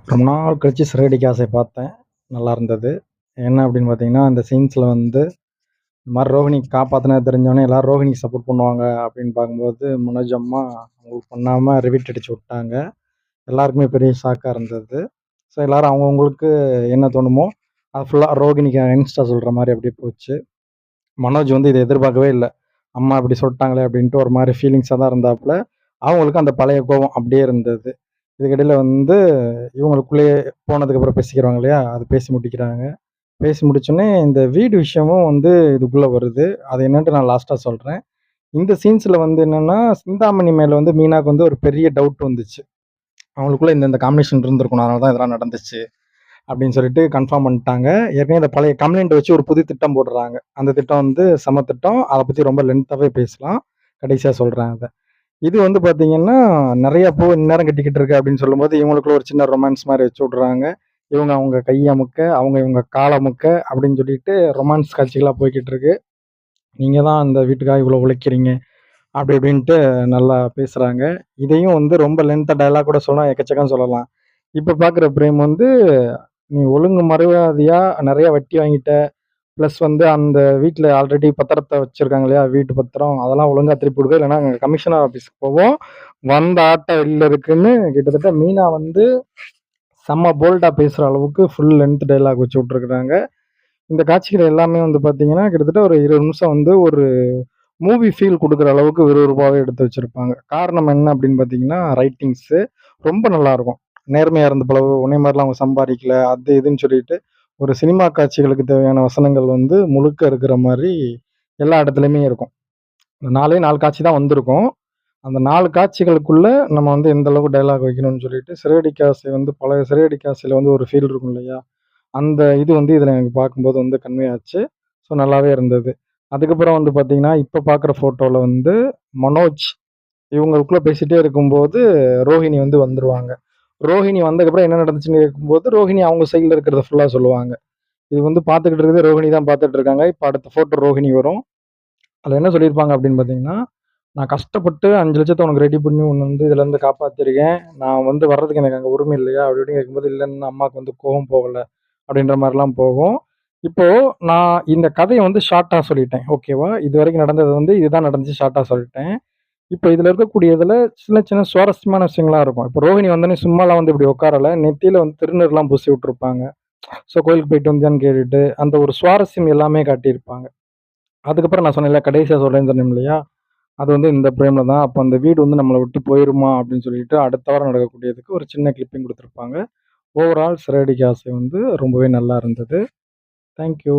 ரொம்ப நாள் கழிச்சு சிறகடிக்க ஆசை பார்த்தேன். நல்லா இருந்தது. என்ன அப்படின்னு பார்த்தீங்கன்னா, அந்த சீன்ஸ்ல வந்து இந்த மாரி ரோஹிணிக்கு காப்பாத்துனது தெரிஞ்சோனே எல்லாரும் ரோஹிணிக்கு சப்போர்ட் பண்ணுவாங்க அப்படின்னு பார்க்கும்போது, மனோஜ் அம்மா அவங்களுக்கு பண்ணாம ரிவீட் அடிச்சு விட்டாங்க. எல்லாருக்குமே பெரிய ஷாக்கா இருந்தது. ஸோ எல்லாரும் அவங்கவங்களுக்கு என்ன தோணுமோ, அது ஃபுல்லா ரோகிணிக்கு அகைன்ஸ்டா சொல்ற மாரி அப்படியே போச்சு. மனோஜ் வந்து இத எதிர்பார்க்கவே இல்ல. அம்மா இப்படி சொல்ட்டாங்களே அப்படின்ட்டு ஒரு மாரி ஃபீலிங்ஸா தான் இருந்தாப்புல. அவங்களுக்கும் அந்த பழைய கோவம் அப்படியே இருந்தது. இதுக்கிடையில வந்து இவங்களுக்குள்ளேயே போனதுக்கப்புறம் பேசிக்கிறாங்க இல்லையா? அது பேசி முடிக்கிறாங்க. பேசி முடிச்சோனே இந்த வீடு விஷயமும் வந்து இதுக்குள்ள வருது. அது என்னன்ட்டு நான் லாஸ்ட்டா சொல்றேன். இந்த சீன்ஸ்ல வந்து என்னன்னா, சிந்தாமணி மேல வந்து மீனாக்கு வந்து ஒரு பெரிய டவுட் வந்துச்சு. அவங்களுக்குள்ள இந்த இந்த காம்பினேஷன் இருந்திருக்கணும். அதனால தான் இதெல்லாம் நடந்துச்சு. அப்படின்னு சொல்லிட்டு கன்ஃபார்ம் பண்ணிட்டாங்க. ஏற்கனவே இந்த பழைய கம்ப்ளைண்ட்ட வச்சு ஒரு புது திட்டம் போடுறாங்க. அந்த திட்டம் வந்து செம திட்டம். அத பத்தி ரொம்ப லென்த்தாவே பேசலாம். கடைசியா சொல்றேன் அத. இது வந்து பார்த்தீங்கன்னா, நெறைய பூ இந்நேரம் கட்டிக்கிட்டு இருக்கு அப்படின்னு சொல்லும்போது, இவங்களுக்குள்ள ஒரு சின்ன ரொமான்ஸ் மாரி வச்சு விடுறாங்க. இவங்க அவங்க கைய அமுக்க, அவங்க இவங்க கால அமுக்க அப்படின்னு சொல்லிட்டு ரொமான்ஸ் காட்சிகளா போய்க்கிட்டு இருக்கு. நீங்க தான் அந்த வீட்டுக்காக இவ்வளோ உழைக்கிறீங்க. அப்படி இப்படின்ட்டு நல்லா பேசுறாங்க. இதையும் வந்து ரொம்ப லென்த்தா டயலாக் கூட சொன்னா எக்கச்சக்கம் சொல்லலாம். இப்ப பார்க்குற பிரேம் வந்து, "நீ ஒழுங்கு மரியாதையா நெறைய வட்டி வாங்கிட்ட. பிளஸ் வந்து அந்த வீட்ல ஆல்ரெடி பத்திரத்த வச்சிருக்காங்க இல்லையா? வீட்டு பத்திரம். அதெல்லாம் ஒழுங்கா திருப்பி குடுக்க. இல்லன்னா நாங்க கமிஷனர் ஆஃபீஸ்க்கு போவோம். வந்த ஆட்டம் வெளில இருக்குன்னு கிட்டத்தட்ட மீனா வந்து செம்ம போல்டா பேசுற அளவுக்கு ஃபுல் லென்த் டயலாக் வச்சு விட்டுருக்காங்க. இந்த காட்சிகள் எல்லாமே வந்து பார்த்தீங்கன்னா, கிட்டத்தட்ட ஒரு 20 நிமிஷம் வந்து ஒரு மூவி ஃபீல் குடுக்குற அளவுக்கு விறுவிறுப்பாவே எடுத்து வச்சிருப்பாங்க. காரணம் என்ன அப்படின்னு பார்த்தீங்கன்னா, ரைட்டிங்ஸு ரொம்ப நல்லாருக்கும். நேர்மையா இருந்து பழகு, உன்னைய மாரிலாம் அவங்க சம்பாரிக்கல. அது இதுன்னு சொல்லிட்டு, ஒரு சினிமா காட்சிகளுக்கு தேவையான வசனங்கள் வந்து முழுக்க இருக்கிற மாரி எல்லா இடத்துலயுமே இருக்கும். இந்த 4 காட்சி தான் வந்திருக்கும். அந்த 4 காட்சிகளுக்குள்ள நம்ம வந்து எந்த அளவுக்கு டயலாக் வைக்கணும்னு சொல்லிட்டு, சிறகடிக்க ஆசை வந்து பழைய சிறகடிக்க ஆசையில வந்து ஒரு ஃபீல் இருக்கும் இல்லையா? அந்த இது வந்து இதில எனக்கு பார்க்கும்போது வந்து கன்வே ஆச்சு. ஸோ நல்லாவே இருந்தது. அதுக்கப்புறம் வந்து பார்த்தீங்கன்னா, இப்ப பார்க்குற ஃபோட்டோல வந்து மனோஜ் இவங்களுக்குள்ள பேசிட்டே இருக்கும்போது, ரோஹிணி வந்து வந்துருவாங்க. ரோஹிணி வந்ததுக்கப்புறம் என்ன நடந்துச்சுன்னு கேட்கும்போது, ரோஹிணி அவங்க சைட்ல இருக்கிறத ஃபுல்லா சொல்லுவாங்க. இது வந்து பார்த்துக்கிட்டு இருக்கிறது ரோஹிணி தான் பார்த்துட்டு இருக்காங்க. இப்ப அடுத்த ஃபோட்டோ ரோஹிணி வரும். அதில என்ன சொல்லியிருப்பாங்க அப்படின்னு பார்த்தீங்கன்னா, "நான் கஷ்டப்பட்டு 5,00,000 உனக்கு ரெடி பண்ணி உன்ன வந்து இதுலேருந்து காப்பாத்திருக்கேன். நான் வந்து வர்றதுக்கு எனக்கு அங்க உரிமை இல்லையா?" அப்படி இப்படின்னு கேட்கும்போது, "இல்லன்னு அம்மாவுக்கு வந்து கோவம் போகல." அப்படின்ற மாரிலாம் போகும். இப்போ நான் இந்த கதைய வந்து ஷார்ட்டா சொல்லிட்டேன். ஓகேவா? இதுவரைக்கும் நடந்தது வந்து இதுதான் நடந்துச்சு ஷார்ட்டா சொல்லிட்டேன். இப்ப இதுல இருக்கக்கூடியதுல சின்ன சின்ன சுவாரஸ்யமான விஷயங்களா இருக்கும். இப்ப ரோஹிணி வந்தோனே சும்மாலாம் வந்து இப்படி உட்காரல. நெத்தியில வந்து திருநீர்லாம் பூசி விட்டுருப்பாங்க. ஸோ கோயிலுக்கு போயிட்டு வந்தியான்னு கேட்டுட்டு, அந்த ஒரு சுவாரஸ்யம் எல்லாமே காட்டியிருப்பாங்க. அதுக்கப்புறம் நான் சொன்னேன்ல, கடைசியா சொல்றேன்னு சொன்னேன் இல்லையா? அது வந்து இந்த பிரேம்ல தான். அப்ப அந்த வீடு வந்து நம்மள விட்டு போயிருமா அப்படின்னு சொல்லிட்டு, அடுத்த வாரம் நடக்கக்கூடியதுக்கு ஒரு சின்ன கிளிப்பிங் குடுத்துருப்பாங்க. ஓவரால் சிறகடிக்க ஆசை வந்து ரொம்பவே நல்லா இருந்தது. Thank you.